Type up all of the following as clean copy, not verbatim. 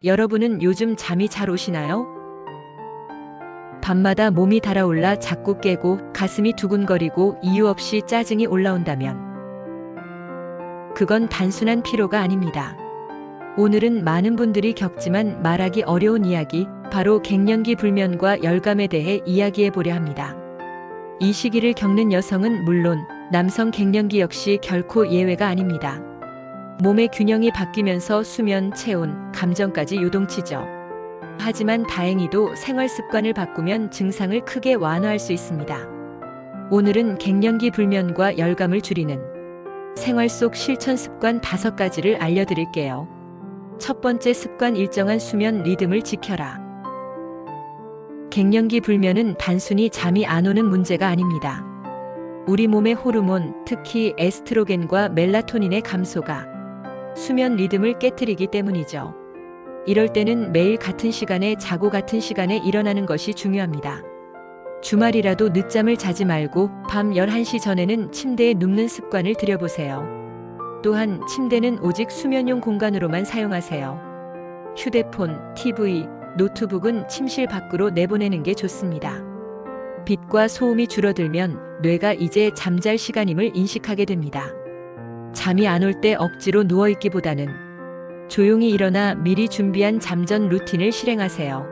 여러분은 요즘 잠이 잘 오시나요? 밤마다 몸이 달아올라 자꾸 깨고 가슴이 두근거리고 이유 없이 짜증이 올라온다면 그건 단순한 피로가 아닙니다. 오늘은 많은 분들이 겪지만 말하기 어려운 이야기, 바로 갱년기 불면과 열감에 대해 이야기해 보려 합니다. 이 시기를 겪는 여성은 물론 남성 갱년기 역시 결코 예외가 아닙니다. 몸의 균형이 바뀌면서 수면, 체온, 감정까지 요동치죠. 하지만 다행히도 생활 습관을 바꾸면 증상을 크게 완화할 수 있습니다. 오늘은 갱년기 불면과 열감을 줄이는 생활 속 실천 습관 5가지를 알려드릴게요. 첫 번째 습관, 일정한 수면 리듬을 지켜라. 갱년기 불면은 단순히 잠이 안 오는 문제가 아닙니다. 우리 몸의 호르몬, 특히 에스트로겐과 멜라토닌의 감소가 수면 리듬을 깨트리기 때문이죠. 이럴 때는 매일 같은 시간에 자고 같은 시간에 일어나는 것이 중요합니다. 주말이라도 늦잠을 자지 말고 밤 11시 전에는 침대에 눕는 습관을 들여보세요. 또한 침대는 오직 수면용 공간으로만 사용하세요. 휴대폰, TV, 노트북은 침실 밖으로 내보내는 게 좋습니다. 빛과 소음이 줄어들면 뇌가 이제 잠잘 시간임을 인식하게 됩니다. 잠이 안 올 때 억지로 누워있기보다는 조용히 일어나 미리 준비한 잠 전 루틴을 실행하세요.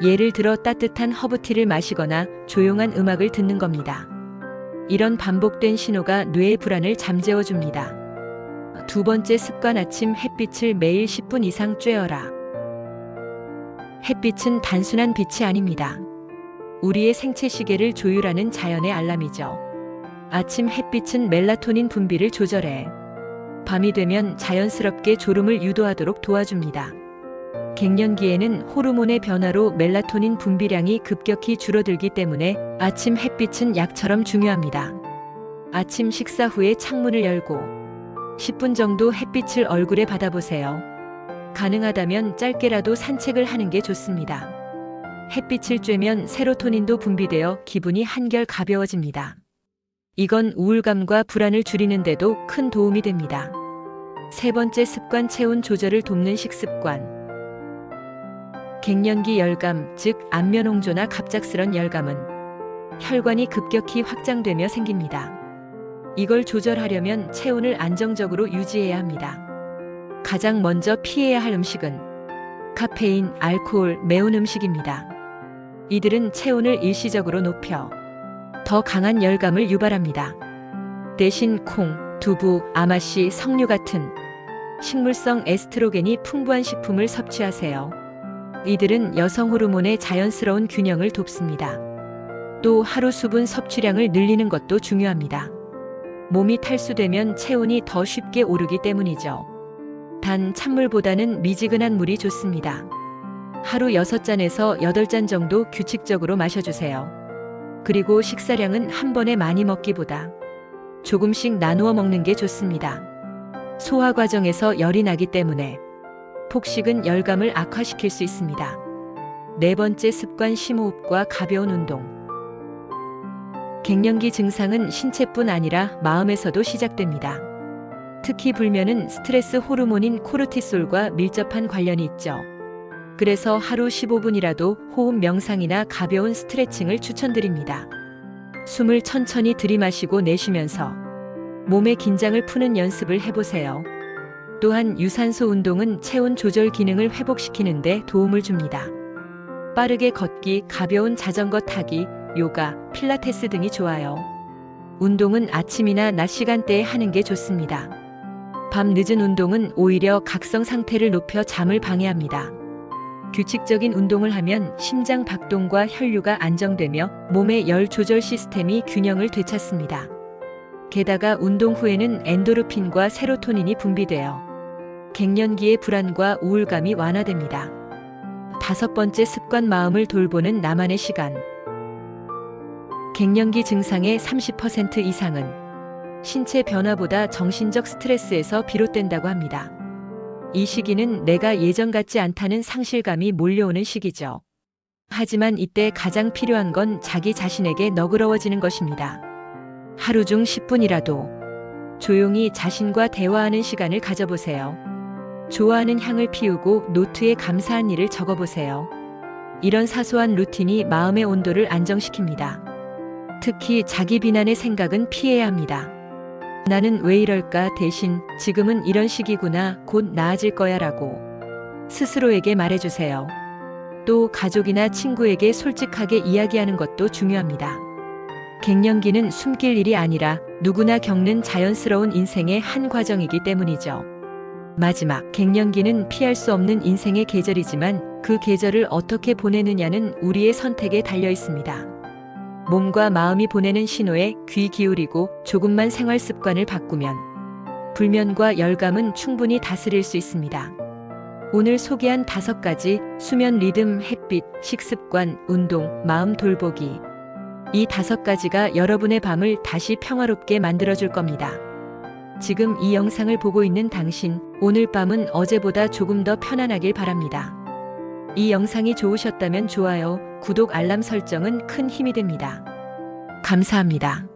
예를 들어 따뜻한 허브티를 마시거나 조용한 음악을 듣는 겁니다. 이런 반복된 신호가 뇌의 불안을 잠재워줍니다. 두 번째 습관, 아침 햇빛을 매일 10분 이상 쬐어라. 햇빛은 단순한 빛이 아닙니다. 우리의 생체 시계를 조율하는 자연의 알람이죠. 아침 햇빛은 멜라토닌 분비를 조절해 밤이 되면 자연스럽게 졸음을 유도하도록 도와줍니다. 갱년기에는 호르몬의 변화로 멜라토닌 분비량이 급격히 줄어들기 때문에 아침 햇빛은 약처럼 중요합니다. 아침 식사 후에 창문을 열고 10분 정도 햇빛을 얼굴에 받아보세요. 가능하다면 짧게라도 산책을 하는 게 좋습니다. 햇빛을 쬐면 세로토닌도 분비되어 기분이 한결 가벼워집니다. 이건 우울감과 불안을 줄이는데도 큰 도움이 됩니다. 세 번째 습관, 체온 조절을 돕는 식습관. 갱년기 열감, 즉 안면홍조나 갑작스런 열감은 혈관이 급격히 확장되며 생깁니다. 이걸 조절하려면 체온을 안정적으로 유지해야 합니다. 가장 먼저 피해야 할 음식은 카페인, 알코올, 매운 음식입니다. 이들은 체온을 일시적으로 높여 더 강한 열감을 유발합니다. 대신 콩, 두부, 아마씨, 석류 같은 식물성 에스트로겐이 풍부한 식품을 섭취하세요. 이들은 여성 호르몬의 자연스러운 균형을 돕습니다. 또 하루 수분 섭취량을 늘리는 것도 중요합니다. 몸이 탈수되면 체온이 더 쉽게 오르기 때문이죠. 단 찬물보다는 미지근한 물이 좋습니다. 하루 6잔에서 8잔 정도 규칙적으로 마셔주세요. 그리고 식사량은 한 번에 많이 먹기보다 조금씩 나누어 먹는 게 좋습니다. 소화 과정에서 열이 나기 때문에 폭식은 열감을 악화시킬 수 있습니다. 네 번째 습관, 심호흡과 가벼운 운동. 갱년기 증상은 신체뿐 아니라 마음에서도 시작됩니다. 특히 불면은 스트레스 호르몬인 코르티솔과 밀접한 관련이 있죠. 그래서 하루 15분이라도 호흡 명상이나 가벼운 스트레칭을 추천드립니다. 숨을 천천히 들이마시고 내쉬면서 몸의 긴장을 푸는 연습을 해보세요. 또한 유산소 운동은 체온 조절 기능을 회복시키는 데 도움을 줍니다. 빠르게 걷기, 가벼운 자전거 타기, 요가, 필라테스 등이 좋아요. 운동은 아침이나 낮 시간대에 하는 게 좋습니다. 밤 늦은 운동은 오히려 각성 상태를 높여 잠을 방해합니다. 규칙적인 운동을 하면 심장 박동과 혈류가 안정되며 몸의 열 조절 시스템이 균형을 되찾습니다. 게다가 운동 후에는 엔도르핀과 세로토닌이 분비되어 갱년기의 불안과 우울감이 완화됩니다. 다섯 번째 습관, 마음을 돌보는 나만의 시간. 갱년기 증상의 30% 이상은 신체 변화보다 정신적 스트레스에서 비롯된다고 합니다. 이 시기는 내가 예전 같지 않다는 상실감이 몰려오는 시기죠. 하지만 이때 가장 필요한 건 자기 자신에게 너그러워지는 것입니다. 하루 중 10분이라도 조용히 자신과 대화하는 시간을 가져보세요. 좋아하는 향을 피우고 노트에 감사한 일을 적어보세요. 이런 사소한 루틴이 마음의 온도를 안정시킵니다. 특히 자기 비난의 생각은 피해야 합니다. 나는 왜 이럴까 대신 지금은 이런 시기구나, 곧 나아질 거야 라고 스스로에게 말해주세요. 또 가족이나 친구에게 솔직하게 이야기하는 것도 중요합니다. 갱년기는 숨길 일이 아니라 누구나 겪는 자연스러운 인생의 한 과정이기 때문이죠. 마지막, 갱년기는 피할 수 없는 인생의 계절이지만 그 계절을 어떻게 보내느냐는 우리의 선택에 달려 있습니다. 몸과 마음이 보내는 신호에 귀 기울이고 조금만 생활 습관을 바꾸면 불면과 열감은 충분히 다스릴 수 있습니다. 오늘 소개한 5가지 수면 리듬, 햇빛, 식습관, 운동, 마음 돌보기. 이 5가지가 여러분의 밤을 다시 평화롭게 만들어줄 겁니다. 지금 이 영상을 보고 있는 당신, 오늘 밤은 어제보다 조금 더 편안하길 바랍니다. 이 영상이 좋으셨다면 좋아요, 구독, 알람 설정은 큰 힘이 됩니다. 감사합니다.